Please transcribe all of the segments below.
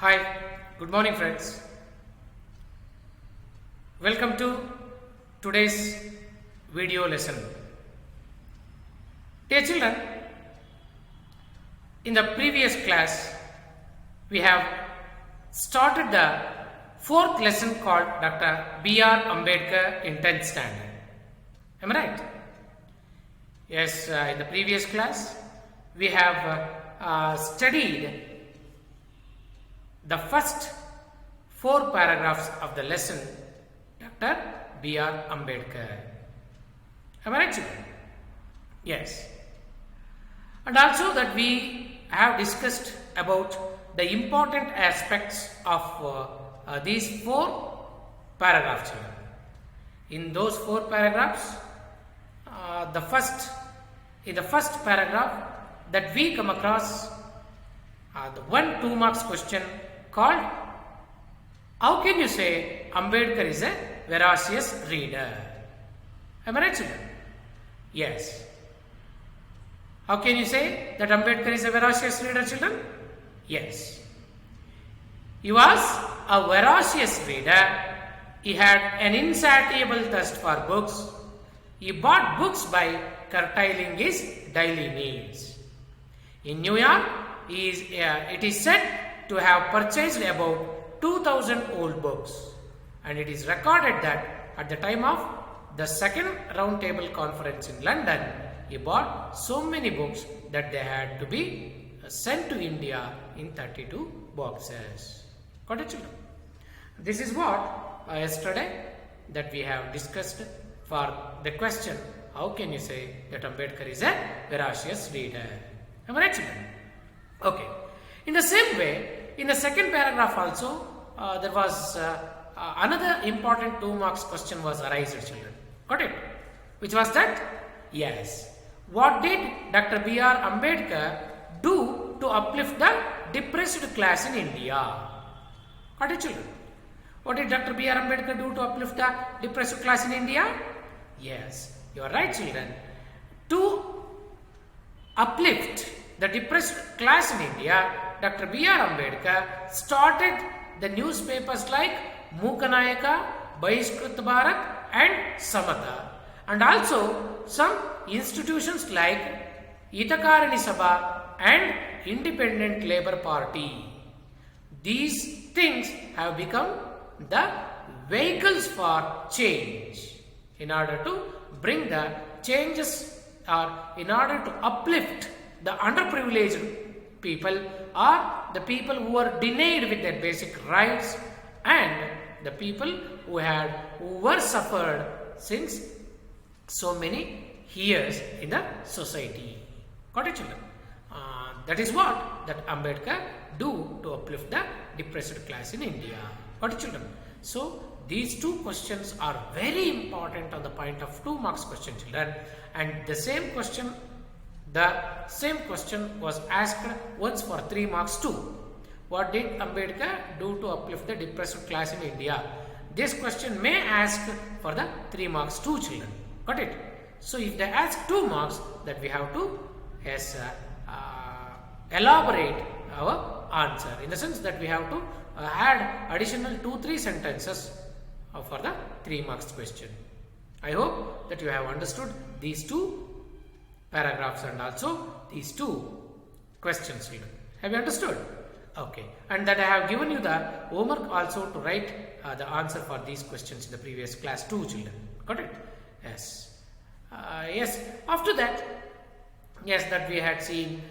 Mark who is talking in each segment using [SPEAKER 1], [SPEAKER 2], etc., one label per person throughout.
[SPEAKER 1] Hi, good morning friends. Welcome to today's video lesson. Dear children, in the previous class we have started the fourth lesson called Dr. B.R. Ambedkar in 10th standard. Am I right? Yes, in the previous class we have studied the first 4 paragraphs of the lesson, Dr. B.R. Ambedkar. Am I right, children? Yes. And also that we have discussed about the important aspects of these 4 paragraphs, children. In those 4 paragraphs, in the first paragraph that we come across the 1 2 marks question called, how can you say Ambedkar is a veracious reader? Am I right, children? Yes. How can you say that Ambedkar is a veracious reader, children? Yes. He was a veracious reader. He had an insatiable thirst for books. He bought books by curtailing his daily needs. In New York, it is said to have purchased about 2,000 old books, and it is recorded that at the time of the second round table conference in London, he bought so many books that they had to be sent to India in 32 boxes. Got it, children? This is what yesterday that we have discussed for the question, how can you say that Ambedkar is a veracious reader? Am I right, children? Okay. In the same way, in the second paragraph also, there was another important 2 marks question was arised, children. Got it? Which was that? Yes. What did Dr. B.R. Ambedkar do to uplift the depressed class in India? Got it, children? What did Dr. B.R. Ambedkar do to uplift the depressed class in India? Yes, you are right, children. To uplift the depressed class in India, Dr. B.R. Ambedkar started the newspapers like Mookanayaka, Bahishkrit Bharat and Samata, and also some institutions like Hitakarani Sabha and Independent Labour Party. These things have become the vehicles for change in order to bring the changes or in order to uplift the underprivileged people or the people who are denied with their basic rights and the people who were suffered since so many years in the society. Got it, children? That is what that Ambedkar do to uplift the depressed class in India. Got it, children? So these 2 questions are very important on the point of 2 marks question, children, and the same question was asked once for 3 marks too. What did Ambedkar do to uplift the depressed class in India? This question may ask for the 3 marks too, children. Got it? So if they ask 2 marks, that we have to elaborate our answer, in the sense that we have to add additional 2-3 sentences for the 3 marks question. I hope that you have understood these 2 paragraphs and also these 2 questions. Have you understood? Okay. And that I have given you the homework also to write the answer for these questions in the previous class too, children. Got it? Yes. Yes. After that, yes, that we had seen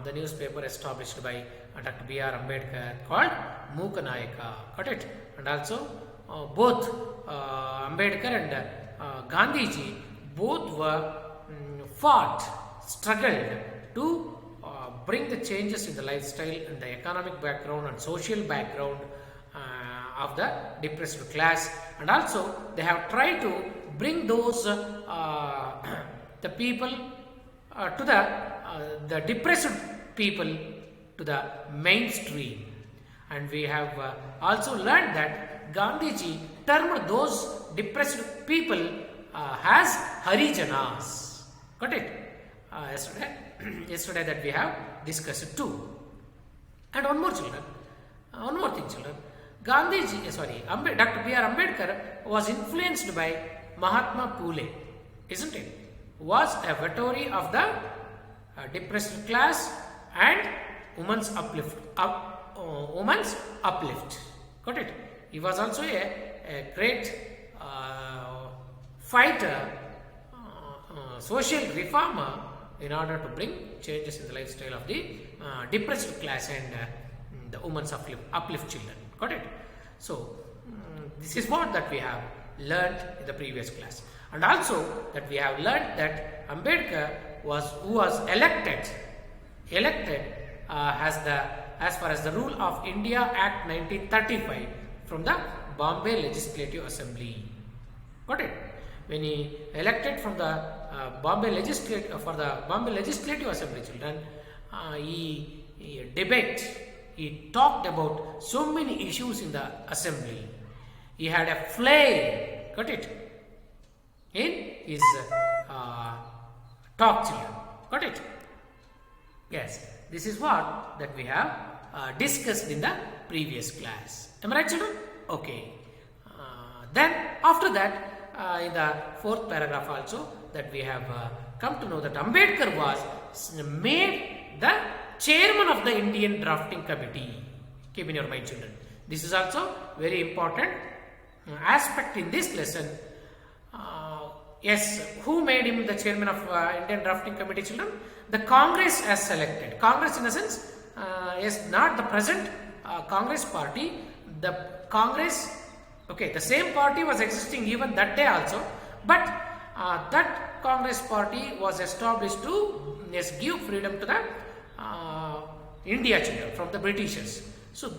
[SPEAKER 1] the newspaper established by Dr. B.R. Ambedkar called Mookanayaka. Got it? And also both Ambedkar and Gandhiji both were struggled to bring the changes in the lifestyle and the economic background and social background of the depressed class, and also they have tried to bring those the people to the depressed people to the mainstream. And we have also learned that Gandhiji termed those depressed people as Harijanas. Got it? Yesterday that we have discussed too. And one more, children. One more thing, children. Dr. B.R. Ambedkar was influenced by Mahatma Phule, isn't it? Was a votary of the depressed class and women's uplift. Got it? He was also a great fighter, social reformer in order to bring changes in the lifestyle of the depressed class and the women's uplift children. Got it? So, this is what that we have learned in the previous class. And also that we have learned that Ambedkar who was elected as far as the Rule of India Act 1935 from the Bombay Legislative Assembly. Got it? When he elected from the Bombay Legislative Assembly, children, he talked about so many issues in the assembly. He had a flair, got it, in his talk, children. Got it? Yes, this is what that we have discussed in the previous class. Am I right, children? Okay. Then after that, in the fourth paragraph also, that we have come to know that Ambedkar was made the chairman of the Indian Drafting Committee. Keep in your mind, children. This is also very important aspect in this lesson. Yes, who made him the chairman of Indian Drafting Committee, children? The Congress has selected. Congress, in a sense, is not the present Congress party. The Congress, okay, the same party was existing even that day also, but that Congress party was established to give freedom to the India, children, from the Britishers. So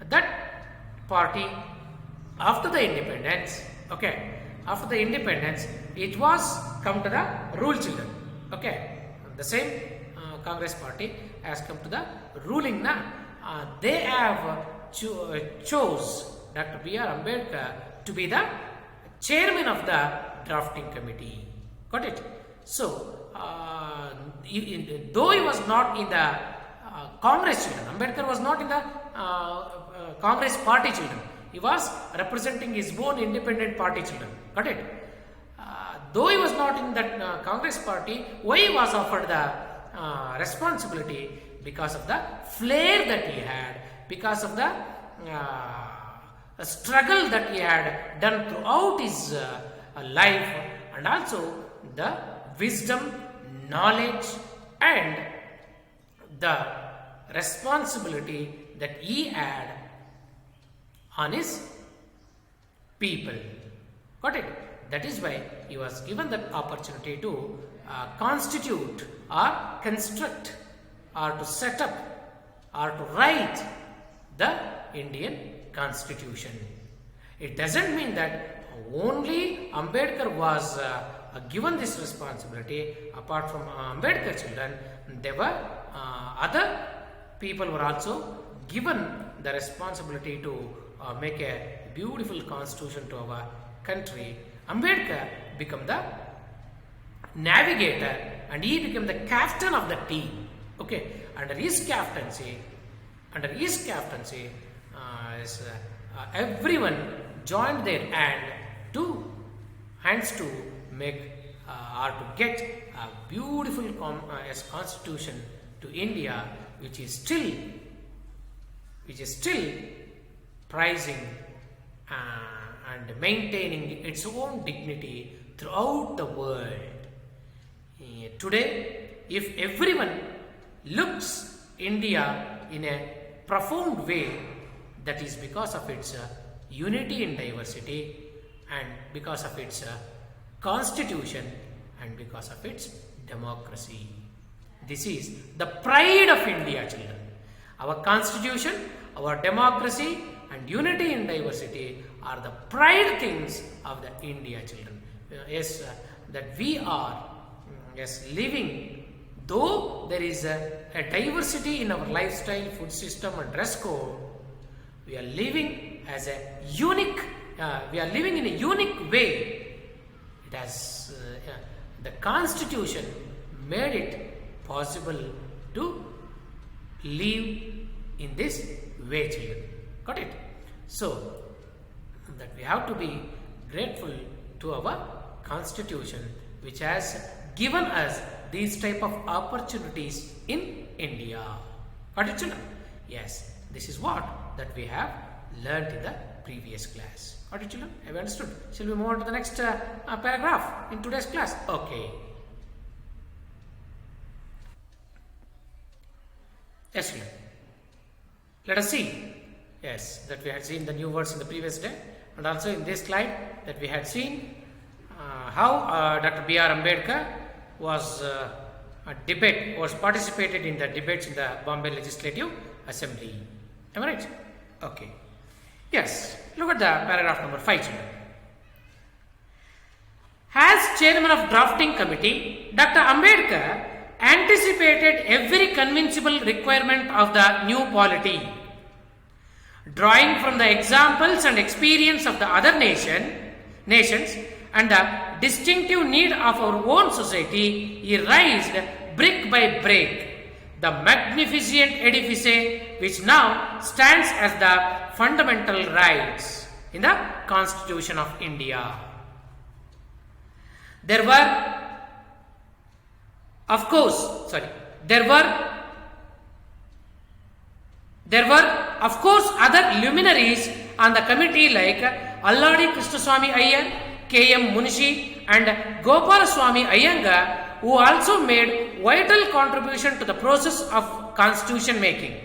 [SPEAKER 1] that party, after the independence, okay, after the independence, it was come to the rule, children. Okay, the same Congress party has come to the ruling now. They have chose Dr. B.R. Ambedkar to be the chairman of the drafting committee. Got it? So, though he was not in the Congress, children, Ambedkar was not in the Congress party, children. He was representing his own independent party, children. Got it? Though he was not in that Congress party, why he was offered the responsibility? Because of the flair that he had, because of the struggle that he had done throughout his life, and also the wisdom, knowledge, and the responsibility that he had on his people. Got it? That is why he was given the opportunity to constitute or construct or to set up or to write the Indian Constitution. It doesn't mean that only Ambedkar was given this responsibility. Apart from Ambedkar, children, there were other people were also given the responsibility to make a beautiful constitution to our country. Ambedkar became the navigator and he became the captain of the team. Okay, under his captaincy, everyone joined their hands to make or to get a beautiful constitution to India, which is still prizing and maintaining its own dignity throughout the world. Today, if everyone looks India in a profound way, that is because of its unity in diversity and because of its constitution and because of its democracy. This is the pride of India, children. Our constitution, our democracy and unity in diversity are the pride things of the India, children. Yes, that we are living, though there is a diversity in our lifestyle, food system and dress code, we are living as a unique, we are living in a unique way. It has, the Constitution made it possible to live in this way, children. Got it? So, that we have to be grateful to our constitution which has given us these type of opportunities in India. Got it, children? Yes, this is what that we have learnt in the previous class. Got it, children? Have you understood? Shall we move on to the next paragraph in today's class? Okay. Yes, children. Let us see. Yes, that we had seen the new words in the previous day, and also in this slide that we had seen how Dr. B.R. Ambedkar was participated in the debates in the Bombay Legislative Assembly. Am I right? Okay. Yes. Look at the paragraph number 5, children. As chairman of drafting committee, Dr. Ambedkar anticipated every convincible requirement of the new polity. Drawing from the examples and experience of the other nations and the distinctive need of our own society, he raised brick by brick the magnificent edifice which now stands as the fundamental rights in the Constitution of India. There were, of course, other luminaries on the committee like Alladi Krishnaswamy Iyer, K.M. Munshi and Gopalaswamy Iyengar, who also made vital contribution to the process of constitution making.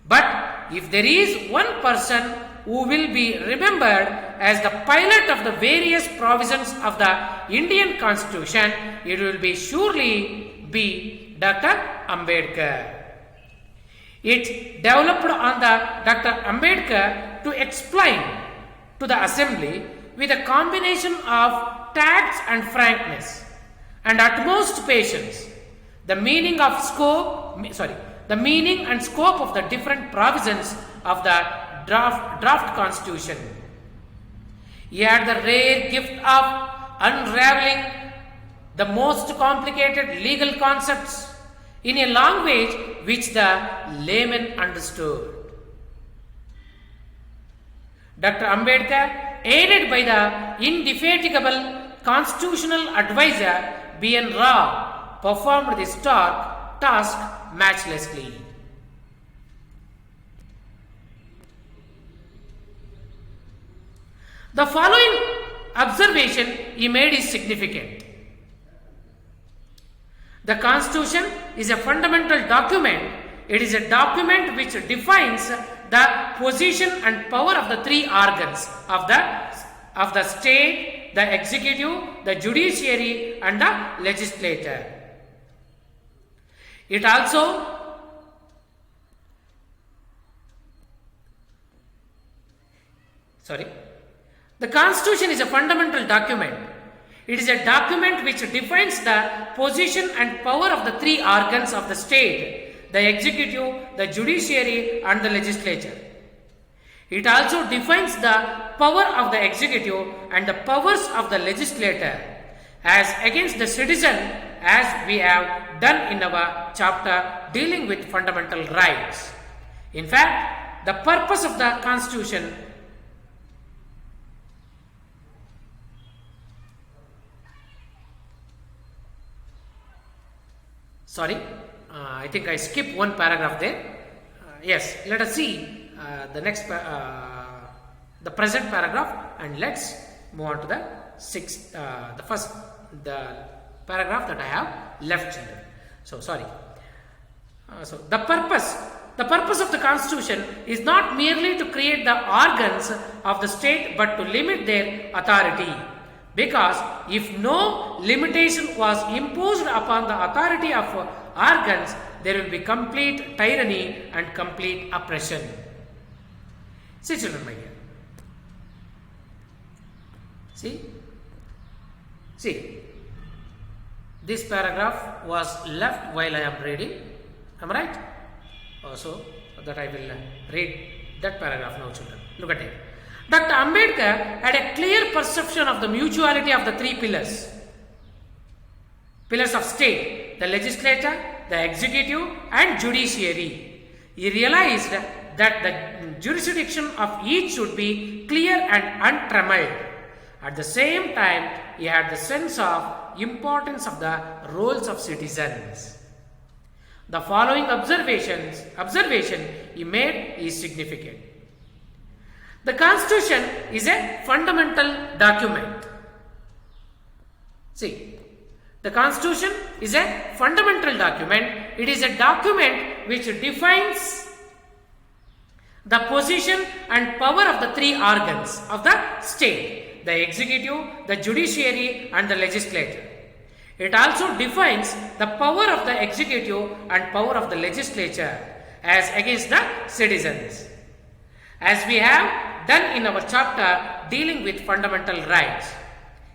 [SPEAKER 1] But if there is one person who will be remembered as the pilot of the various provisions of the Indian Constitution, it will be surely be Dr. Ambedkar. It developed on the Dr. Ambedkar to explain to the assembly with a combination of tact and frankness and utmost patience the meaning and scope of the different provisions of the draft constitution. He had the rare gift of unraveling the most complicated legal concepts in a language which the layman understood. Dr. Ambedkar, aided by the indefatigable constitutional advisor B.N. Rao, performed this task matchlessly. The following observation he made is significant. The Constitution is a fundamental document. It is a document which defines the position and power of the three organs of the state, the executive, the judiciary and the legislature. It also the Constitution is a fundamental document. It is a document which defines the position and power of the three organs of the state, the executive, the judiciary and the legislature. It also defines the power of the executive and the powers of the legislator as against the citizen, as we have done in our chapter dealing with fundamental rights. In fact, the purpose of the Constitution I think I skipped one paragraph there. Yes, let us see the next, the present paragraph, and let's move on to the paragraph that I have left. So the purpose of the Constitution is not merely to create the organs of the state, but to limit their authority. Because if no limitation was imposed upon the authority of organs, there will be complete tyranny and complete oppression. See, children, my dear. See, this paragraph was left while I am reading. Am I right? So that I will read that paragraph now, children. Look at it. Dr. Ambedkar had a clear perception of the mutuality of the three pillars of state, the legislature, the executive and judiciary. He realized that the jurisdiction of each should be clear and untrammeled. At the same time, he had the sense of importance of the roles of citizens. The following observation he made is significant. The Constitution is a fundamental document. See, the Constitution is a fundamental document. It is a document which defines the position and power of the three organs of the state: the executive, the judiciary, and the legislature. It also defines the power of the executive and power of the legislature as against the citizens, as we have done in our chapter dealing with fundamental rights.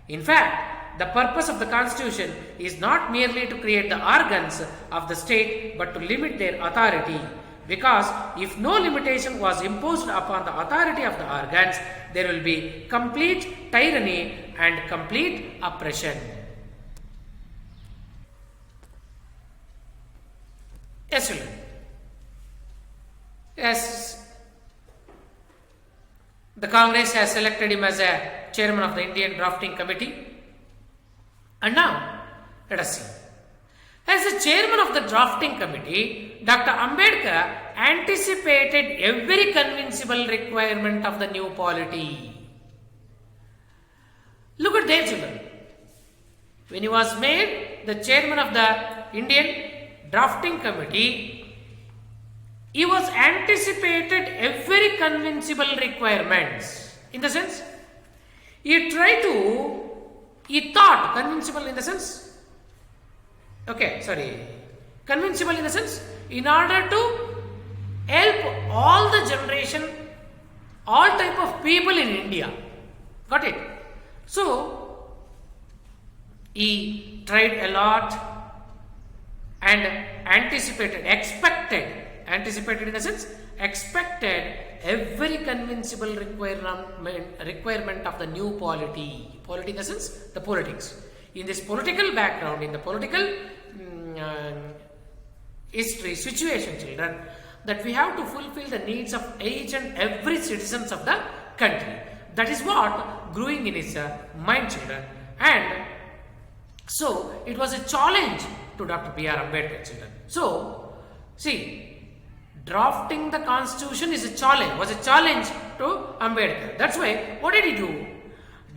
[SPEAKER 1] In fact, the purpose of the Constitution is not merely to create the organs of the state but to limit their authority, because if no limitation was imposed upon the authority of the organs, there will be complete tyranny and complete oppression. Yes, children. Yes, the Congress has selected him as a chairman of the Indian Drafting Committee. And now, let us see. As the chairman of the drafting committee, Dr. Ambedkar anticipated every convincible requirement of the new polity. Look at there, children. When he was made the chairman of the Indian Drafting Committee, he was anticipated every convincible requirements. In the sense, he thought convincible in the sense, convincible in the sense, in order to help all the generation, all type of people in India. Got it? So, he tried a lot and anticipated in the sense, expected every convincible requirement of the new polity. Polity in the sense, the politics. In this political background, in the political history, situation, children, that we have to fulfill the needs of each and every citizens of the country. That is what growing in his mind, children. And so, it was a challenge to Dr. B.R. Ambedkar, children. So, see, drafting the Constitution was a challenge to Ambedkar. That's why, what did he do?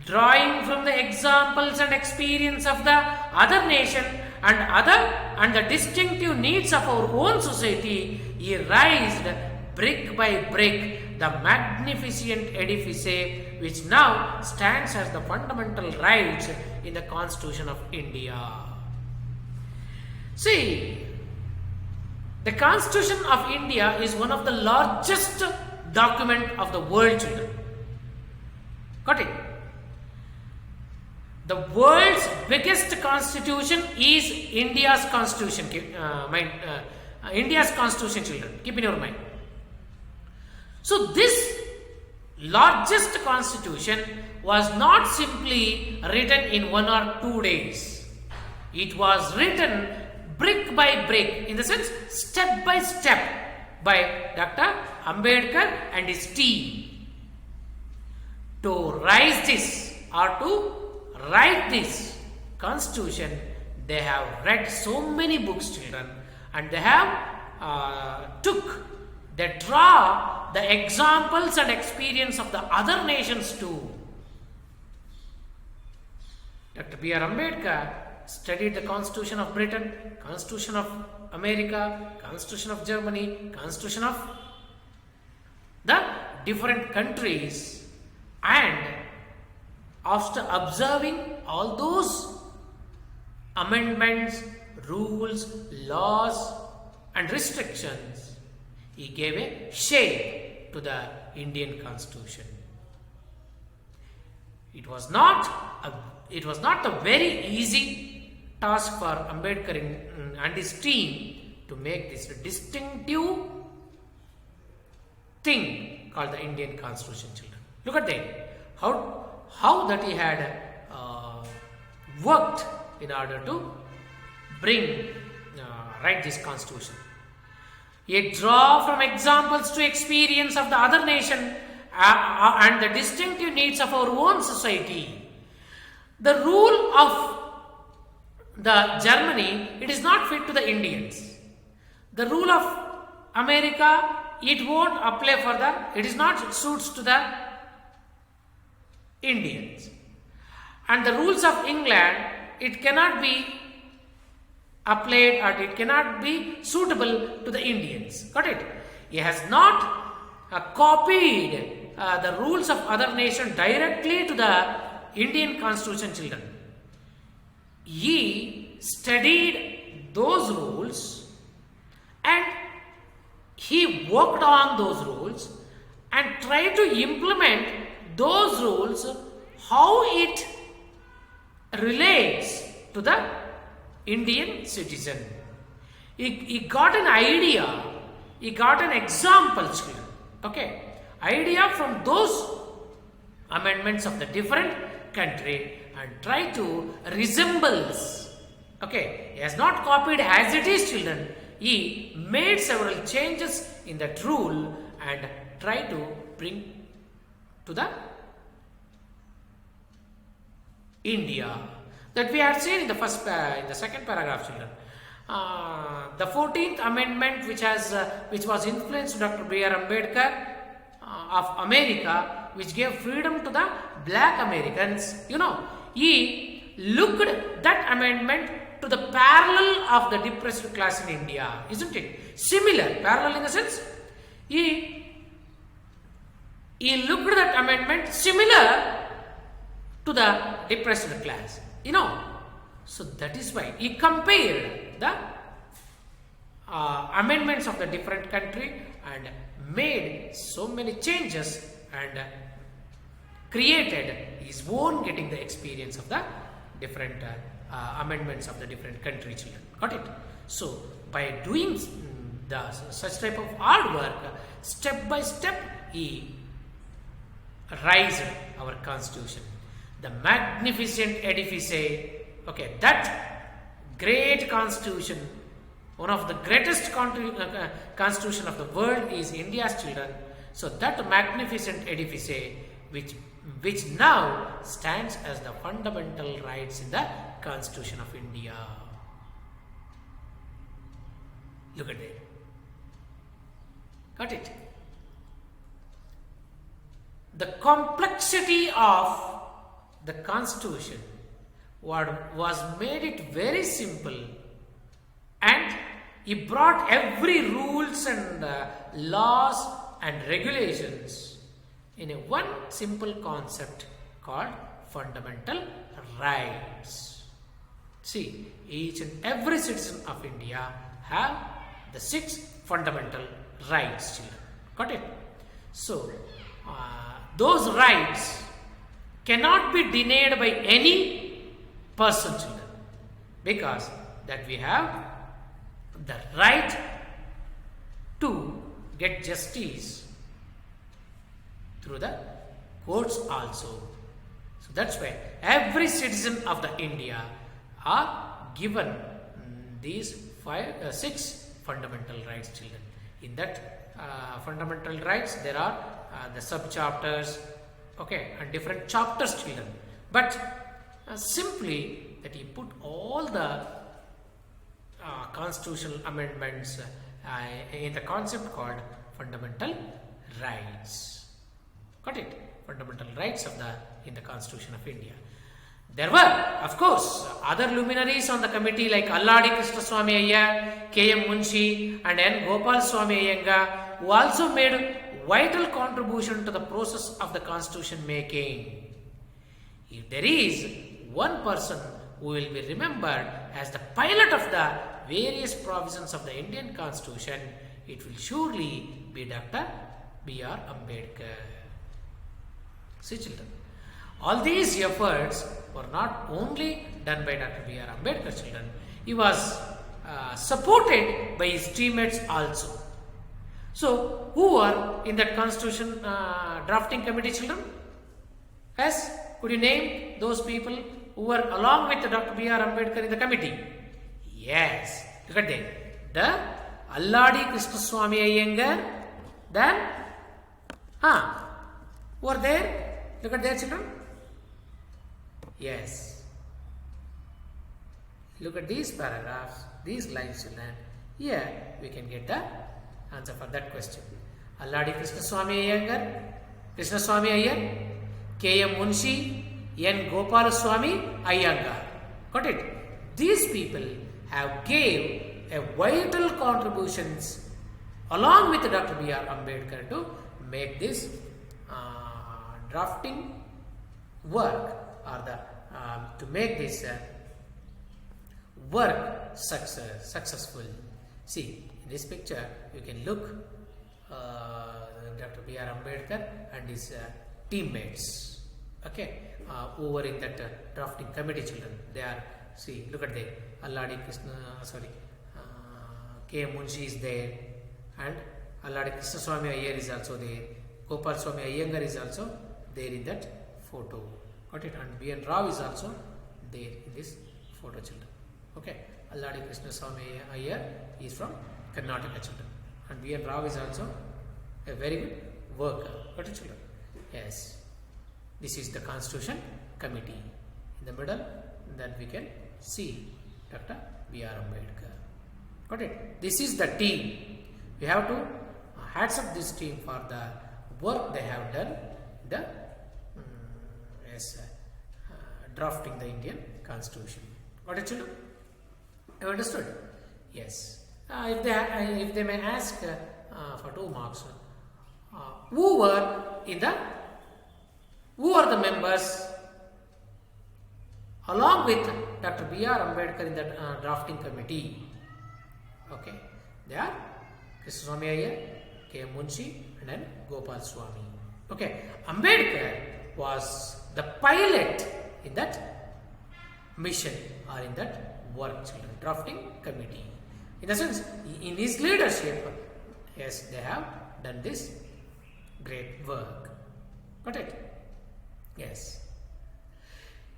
[SPEAKER 1] Drawing from the examples and experience of the other nation and the distinctive needs of our own society, he raised brick by brick the magnificent edifice which now stands as the fundamental rights in the Constitution of India. See, the Constitution of India is one of the largest document of the world, children. Got it? The world's biggest constitution is India's constitution. India's constitution, children. Keep in your mind. So this largest constitution was not simply written in 1 or 2 days. It was written brick by brick, in the sense step by step, by Dr. Ambedkar and his team. To rise this or to write this constitution, they have read so many books, children, and they have they draw the examples and experience of the other nations too. Dr. B.R. Ambedkar studied the Constitution of Britain, Constitution of America, Constitution of Germany, Constitution of the different countries, and after observing all those amendments, rules, laws and restrictions, he gave a shape to the Indian Constitution. It was not a very easy task for Ambedkar and his team to make this distinctive thing called the Indian Constitution, children. Look at that. How that he had worked in order to write this constitution. It draw from examples to experience of the other nation and the distinctive needs of our own society. The rule of the Germany, it is not fit to the Indians. The rule of America, it won't apply for the, it is not suits to the Indians. And the rules of England, it cannot be applied or it cannot be suitable to the Indians. Got it? He has not copied the rules of other nation directly to the Indian constitution, children. He studied those rules and he worked on those rules and tried to implement those rules how it relates to the Indian citizen. He got an idea, he got an example, children. Okay, idea from those amendments of the different country and try to resembles. Okay, he has not copied as it is, children. He made several changes in that rule and tried to bring to the India. That we had seen in the first, in the second paragraph, children. The 14th Amendment, which was influenced Dr. B.R. Ambedkar of America, which gave freedom to the black Americans. You know, he looked that amendment to the parallel of the depressed class in India, isn't it? Similar, parallel in the sense, he looked at that amendment similar to the depressed class. You know, so that is why he compared the amendments of the different country and made so many changes and created his own getting the experience of the different amendments of the different country, children. Got it? So by doing such type of hard work, step by step, he raised our constitution. The magnificent edifice, okay, that great constitution, one of the greatest constitution of the world is India's, children. So that magnificent edifice, which now stands as the fundamental rights in the Constitution of India. Look at it. Got it? The complexity of the Constitution was made it very simple, and he brought every rules and laws and regulations in a one simple concept called fundamental rights. See, each and every citizen of India have the 6 fundamental rights, children. Got it? So, those rights cannot be denied by any person, children, because that we have the right to get justice through the courts also. So that's why every citizen of the India are given these 6 fundamental rights, children. In that fundamental rights, there are the sub-chapters, okay, and different chapters, children. But simply that he put all the constitutional amendments in the concept called fundamental rights. Got it? Fundamental rights of in the Constitution of India. There were, of course, other luminaries on the committee like Alladi Krishnaswamy Ayya, K.M. Munshi and N. Gopal Swamy Iyengar, who also made vital contribution to the process of the constitution making. If there is one person who will be remembered as the pilot of the various provisions of the Indian Constitution, it will surely be Dr. B.R. Ambedkar. See, children, all these efforts were not only done by Dr. B.R. Ambedkar, children. He was supported by his teammates also. So, who were in that constitution drafting committee, children? Yes, could you name those people who were along with Dr. B.R. Ambedkar in the committee? Yes, look at them. The Alladi Krishnaswamy Iyengar. Then, who are there? Look at their children. Yes. Look at these paragraphs, these lines, children. Here we can get the answer for that question. Alladi Krishnaswamy Iyengar, Krishnaswamy Iyer, K.M. Munshi, N. Gopalaswamy Iyengar. Got it? These people have gave a vital contributions along with Dr. B.R. Ambedkar to make this drafting work or to make this work successful. See, in this picture you can look Dr. B.R. Ambedkar and his teammates, okay, over in that drafting committee, children. They are, see, look at there, K.M. Munshi is there, and Alladi Krishnaswamy Iyer is also there, Gopalaswamy Iyengar is also there in that photo. Got it? And B.N. Rao is also there in this photo, children. Okay, Alladi Krishnaswamy Iyer is from Karnataka, children, and B.N. Rao is also a very good worker. Got it, children? Yes. This is the Constitution Committee. In the middle, then we can see Dr. B.R. Ambedkar. Got it? This is the team. We have to hats up this team for the work they have done. The drafting the Indian Constitution. Got it, children? You understood? Yes. If they may ask for 2 marks, who are the members along with Dr. B.R. Ambedkar in the drafting committee? Okay, they are Krishnaswamy Iyer, K.M. Munshi, and then Gopalaswamy. Okay, Ambedkar was the pilot in that mission or in that work, children, drafting committee. In the sense, in his leadership, yes, they have done this great work. Got it? Yes.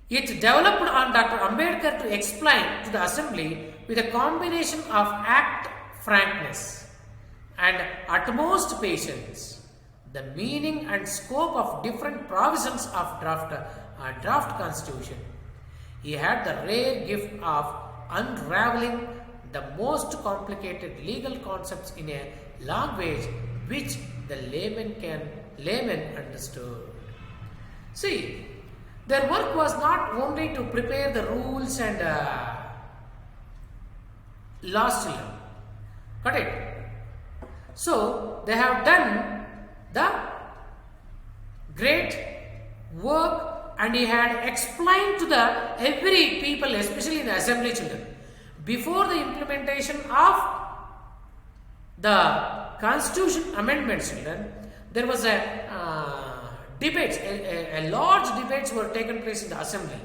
[SPEAKER 1] It developed on Dr. Ambedkar to explain to the assembly with a combination of act frankness and utmost patience the meaning and scope of different provisions of draft constitution. He had the rare gift of unraveling the most complicated legal concepts in a language which the layman understood. See, their work was not only to prepare the rules and laws, children. Got it? So, they have done the great work, and he had explained to the every people, especially in the assembly, children, before the implementation of the constitution amendments, children, there was a debates, a large debates were taken place in the assembly.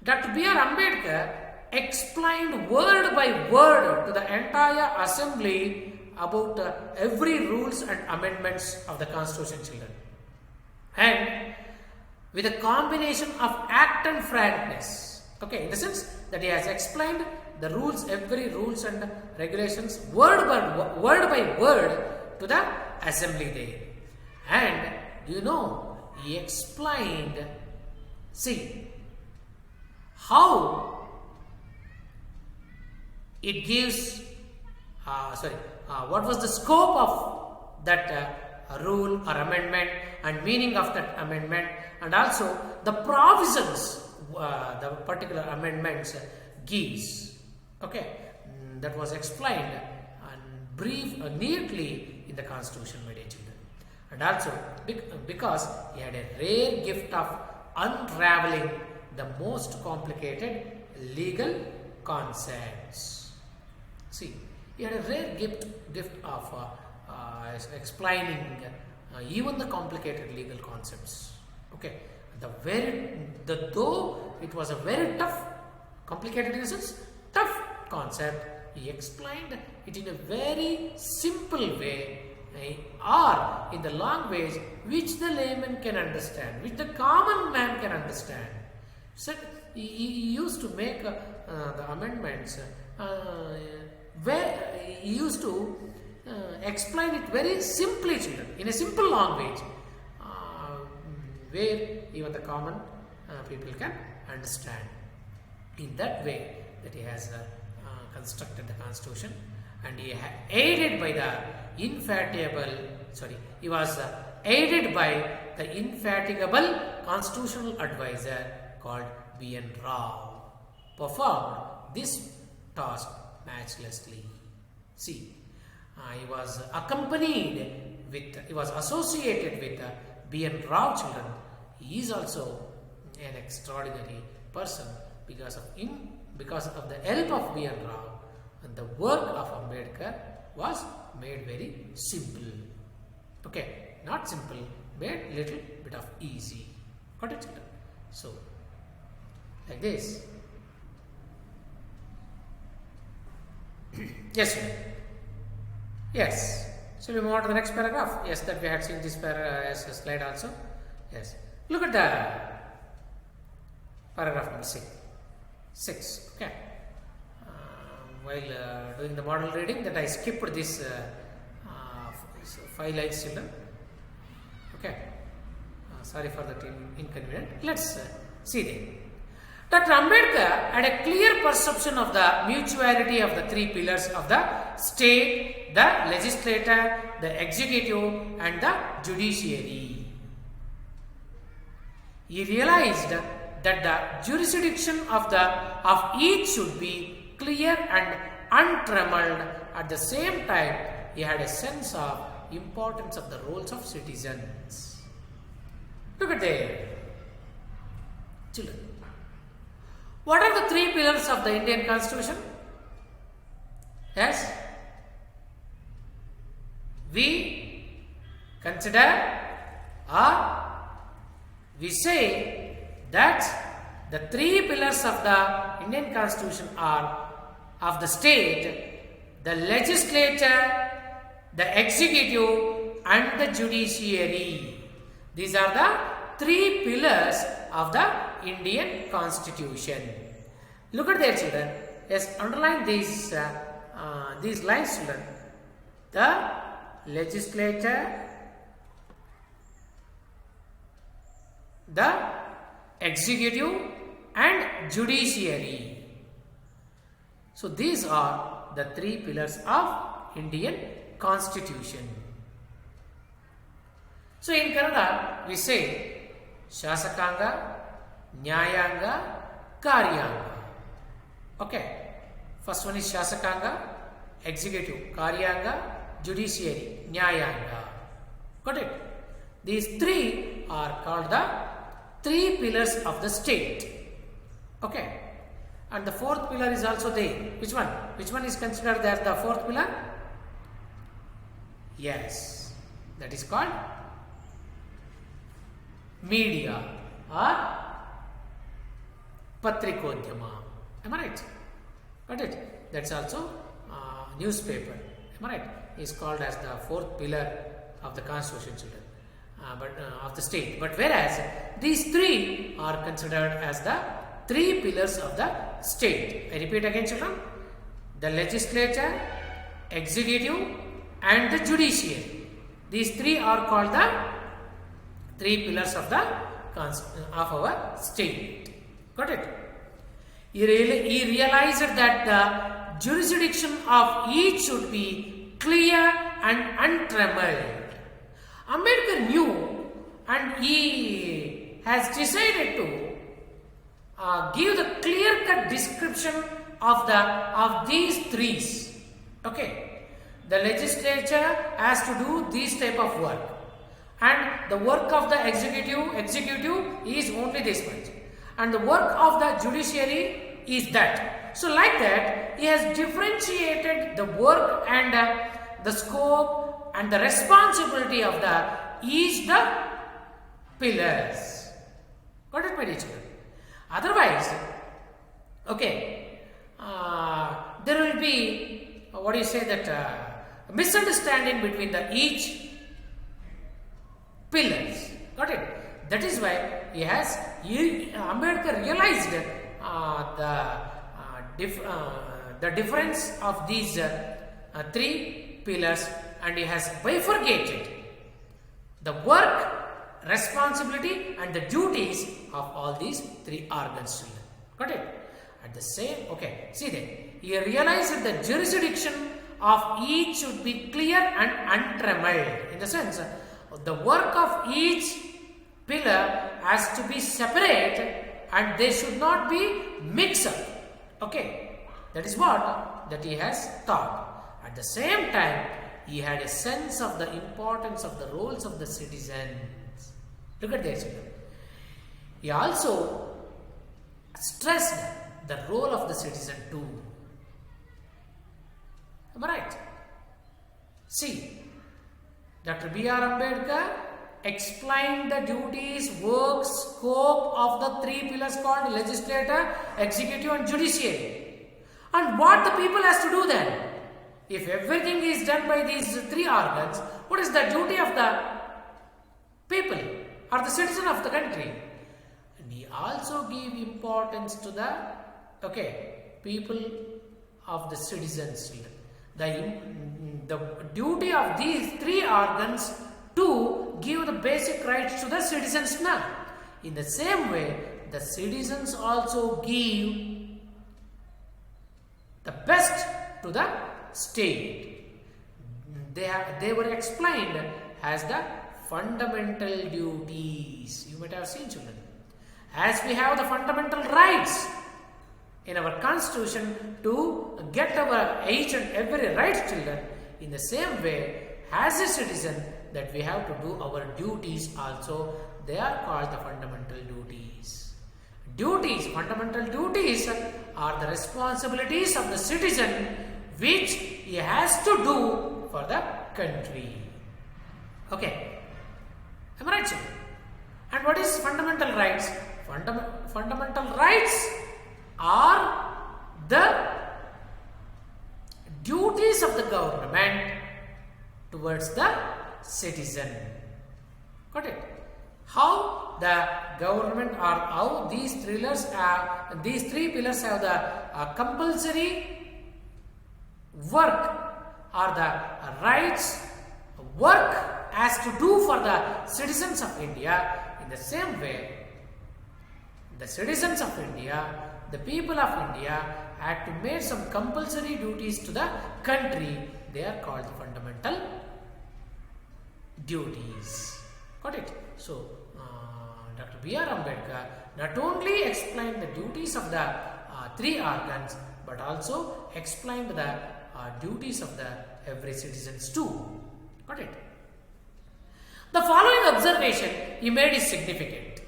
[SPEAKER 1] Dr. B.R. Ambedkar explained word by word to the entire assembly about every rules and amendments of the constitution, children. And with a combination of act and frankness, okay, in the sense that he has explained the rules, every rules and regulations word by word to the assembly there. And do you know, he explained, see, how it gives, what was the scope of that rule or amendment and meaning of that amendment, and also the provisions the particular amendments gives. Okay, that was explained and brief neatly in the Constitution, my dear children. And also because he had a rare gift of unraveling the most complicated legal concepts. See, he had a rare gift of explaining even the complicated legal concepts. Okay, though it was a very tough, complicated in a sense, tough concept, he explained it in a very simple way, or in the language which the layman can understand, which the common man can understand. So he used to make the amendments where he used to explain it very simply, children, in a simple language, where even the common people can understand. In that way, that he has constructed the constitution, and he aided by the he was aided by the infatigable constitutional advisor called B.N. Rao, performed this task matchlessly. See, he was associated with B.N. Rao, children. He is also an extraordinary person because of the help of B.N. Rao, and the work of Ambedkar was made very simple. Okay, not simple, made little bit of easy. Got it, children? So, like this. Yes, sir. Yes. So we move on to the next paragraph. Yes, that we had seen this as a slide also. Yes. Look at the paragraph number 6. Okay. While doing the model reading, that I skipped this 5 lines, children. Okay. Sorry for that inconvenience. Let's see them. Dr. Ambedkar had a clear perception of the mutuality of the 3 pillars of the state, the legislature, the executive, and the judiciary. He realized that the jurisdiction of each should be clear and untrammeled. At the same time, he had a sense of importance of the roles of citizens. Look at there, children. What are the 3 pillars of the Indian Constitution? Yes? We consider, or we say that the 3 pillars of the Indian Constitution are of the state, the legislature, the executive, and the judiciary. These are the 3 pillars of the Indian Constitution. Look at there, children. Yes, underline these lines, children. The legislature, the executive, and judiciary. So these are the 3 pillars of Indian Constitution. So in Kannada we say Shasakanga, Nyayanga, Karyanga. Okay. First one is Shasakanga, executive, Karyanga, judiciary, Nyayanga. Got it? These 3 are called the 3 pillars of the state. Okay. And the 4th pillar is also there. Which one? Which one is considered as the 4th pillar? Yes. That is called media or Patrikodhyama. Am I right? Got it? That's also newspaper. Am I right? Is called as the 4th pillar of the Constitution, children, of the state. But whereas these 3 are considered as the 3 pillars of the state. I repeat again, children. The legislature, executive, and the judiciary. These 3 are called the 3 pillars of our state. Got it? He realized that the jurisdiction of each should be clear and untrammeled. Ambedkar knew, and he has decided to give the clear-cut description of these 3s. Okay, the legislature has to do this type of work, and the work of the executive is only this much, and the work of the judiciary is that. So like that, he has differentiated the work and the scope and the responsibility of each the pillars. Got it, my dear children? Otherwise, okay, there will be misunderstanding between each pillars. Got it? That is why Ambedkar realized the difference of these three pillars, and he has bifurcated the work, responsibility and the duties of all these three organs. Got it? At the same, okay, see there, he realized that the jurisdiction of each should be clear and untrammeled. In the sense, the work of each pillar has to be separate and they should not be mixed up. Okay, that is what that he has thought. At the same time, he had a sense of the importance of the roles of the citizens. Look at this. He also stressed the role of the citizen too. Am I right? See, Dr. B.R. Ambedkar explained the duties, work, scope of the three pillars called legislature, executive and judiciary. And what the people has to do then? If everything is done by these three organs, what is the duty of the people or the citizen of the country? And he also gave importance to the people of the citizens. The duty of these three organs to give the basic rights to the citizens now. In the same way, the citizens also give the best to the state. They were explained as the fundamental duties. You might have seen, children. As we have the fundamental rights in our constitution to get our each and every right, children, in the same way, as a citizen, that we have to do our duties also, they are called the fundamental duties. Duties, fundamental duties are the responsibilities of the citizen which he has to do for the country. Okay. Am I right, children? And what is fundamental rights? Fundamental rights are the duties of the government towards the citizen. Got it? How the government or how these three pillars have the compulsory work or the rights work has to do for the citizens of India. In the same way, the citizens of India, the people of India had to make some compulsory duties to the country. They are called the fundamental duties. Got it? So, Dr. B.R. Ambedkar not only explained the duties of the three organs, but also explained the duties of the every citizens too. Got it? The following observation he made is significant.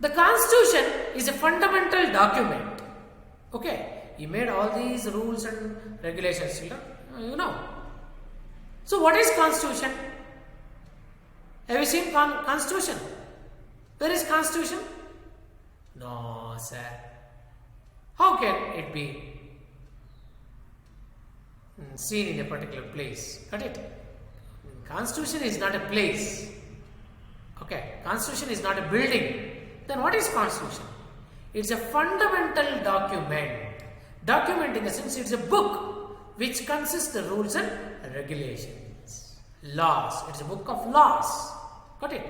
[SPEAKER 1] The Constitution is a fundamental document. Okay, he made all these rules and regulations. You know. So, what is Constitution? Have you seen Constitution? Where is Constitution? No, sir. How can it be seen in a particular place? Got it? Constitution is not a place. Okay, Constitution is not a building. Then what is Constitution? It's a fundamental document. Document in the sense it's a book which consists the rules and regulations. Laws. It's a book of laws. Got it?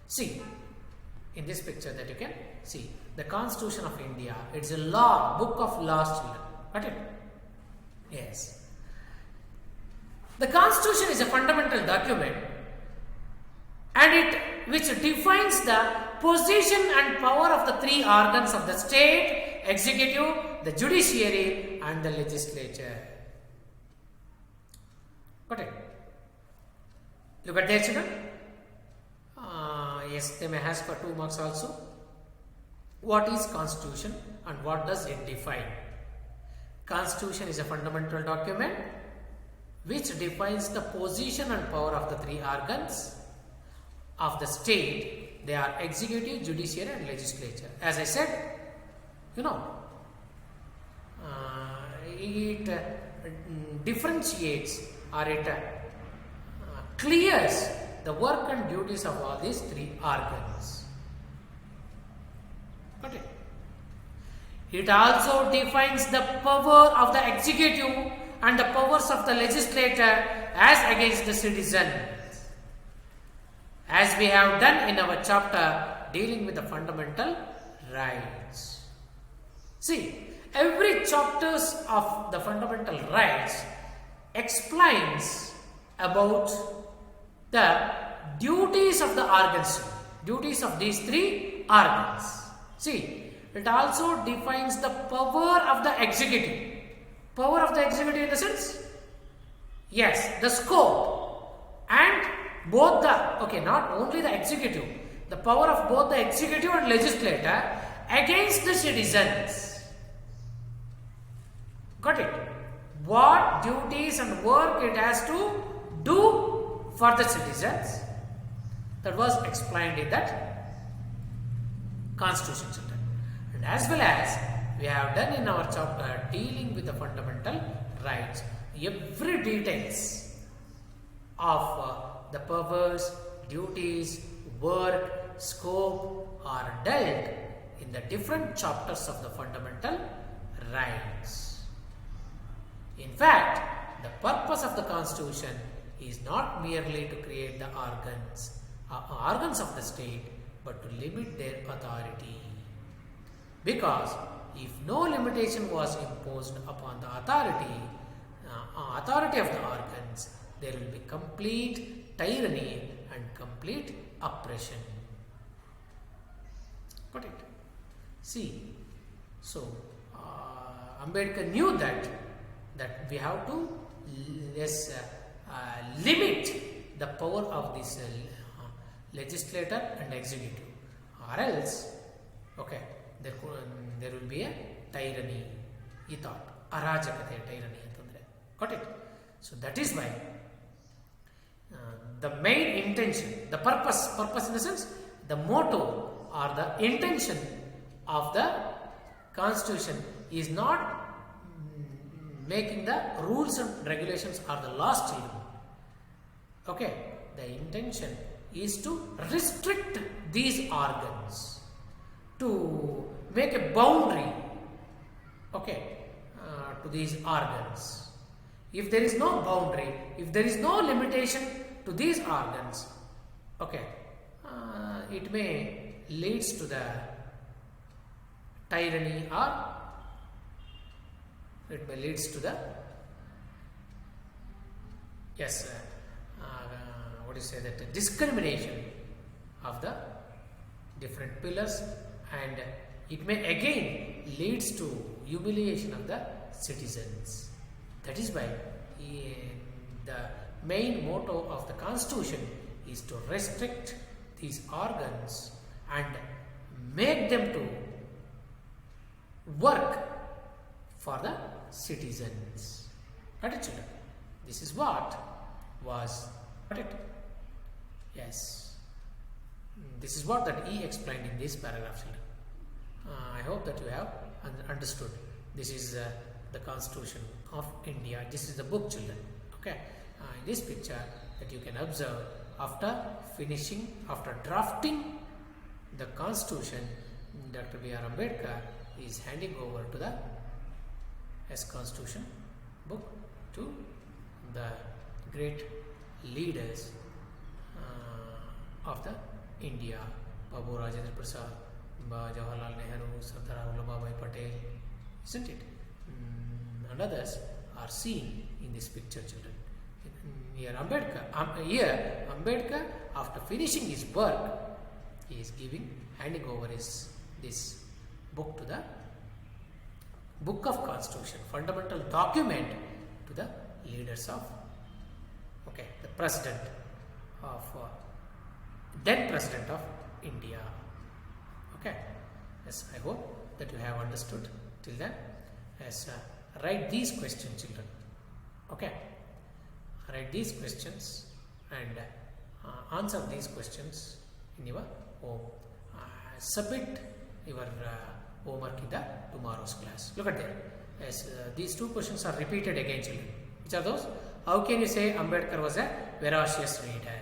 [SPEAKER 1] See, in this picture that you can see, the Constitution of India, it's a law, book of laws, children. Got it? Yes. The Constitution is a fundamental document and which defines the position and power of the three organs of the state, executive, the judiciary and the legislature. Got it? Look at there, children. Yes, they may ask for 2 marks also. What is Constitution and what does it define? Constitution is a fundamental document which defines the position and power of the three organs of the state. They are executive, judiciary and legislature. As I said, it differentiates or it clears the work and duties of all these three organs. Got it? It also defines the power of the executive and the powers of the legislator as against the citizen. As we have done in our chapter dealing with the fundamental rights. See, every chapters of the fundamental rights explains about the duties of the organs, duties of these three organs. See, it also defines the power of the executive. Power of the executive in the sense? Yes, the scope and both the, okay, not only the executive, the power of both the executive and legislator against the citizens. Got it? What duties and work it has to do for the citizens, that was explained in that Constitution chapter. And as well as we have done in our chapter dealing with the fundamental rights, every details of the powers, duties, work, scope are dealt in the different chapters of the fundamental rights. In fact, the purpose of the Constitution is not merely to create the organs of the state, but to limit their authority. Because if no limitation was imposed upon the authority of the organs, there will be complete tyranny and complete oppression. Got it? See, so Ambedkar knew that we have to limit the power of this legislator and executive, or else, okay, there will be a tyranny. He thought, arajakate tyranny. Got it? So that is why the main intention, the purpose in the sense, the motto or the intention of the Constitution is not making the rules and regulations or the laws children. Okay, the intention is to restrict these organs, to make a boundary, okay, to these organs. If there is no boundary, if there is no limitation to these organs, okay, it may leads to the tyranny, or it may leads to the discrimination of the different pillars, and it may again leads to humiliation of the citizens. That is why the main motto of the Constitution is to restrict these organs and make them to work for the citizens. Got it, children? This is what was, got it? Yes. This is what that he explained in this paragraph, children. I hope that you have understood. This is the Constitution of India. This is the book, children. Okay. In this picture that you can observe, after drafting the Constitution, Dr. B.R. Ambedkar is handing over to the Constitution book to the great leaders of the India, Babu Rajendra Prasad, Jawaharlal Nehru, Sardar Vallabhbhai Patel, isn't it? And others are seen in this picture, children. Here Ambedkar, after finishing his work, he is handing over this book to the Book of Constitution, fundamental document, to the leaders of, okay, the president of then President of India. Okay. Yes, I hope that you have understood till then. Yes, write these questions, children. Okay. Write these questions and answer these questions in your home. Submit your homework in the tomorrow's class. Look at there. Yes, these two questions are repeated again, children. Which are those? How can you say Ambedkar was a veracious reader?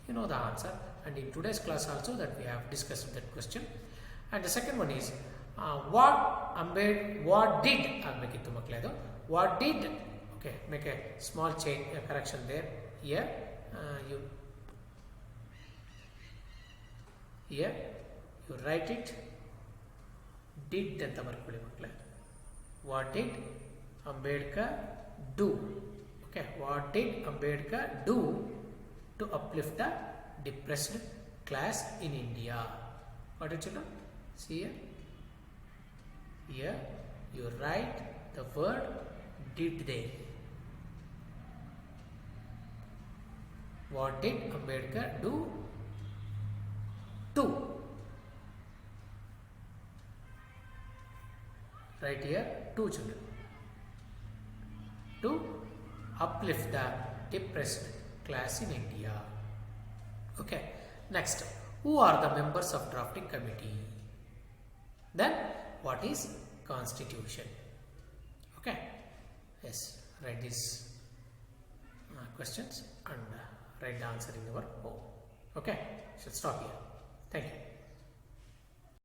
[SPEAKER 1] You know the answer. And in today's class also that we have discussed that question. And the second one is, what did ಆಗಬೇಕಿತ್ತು ಮಕ್ಕಳೇ ಅದು what did okay make a small change correction there here you write it did ಅಂತ ಬರ್ಕೊಳ್ಳಿ ಮಕ್ಕಳೇ what did Ambedkar do okay what did Ambedkar do to uplift the depressed class in India what did children see here you write the word did there what did Ambedkar do to right here two children to uplift the depressed class in India okay next who are the members of drafting committee then what is constitution okay yes write these questions and write the answer in your home okay should stop here thank you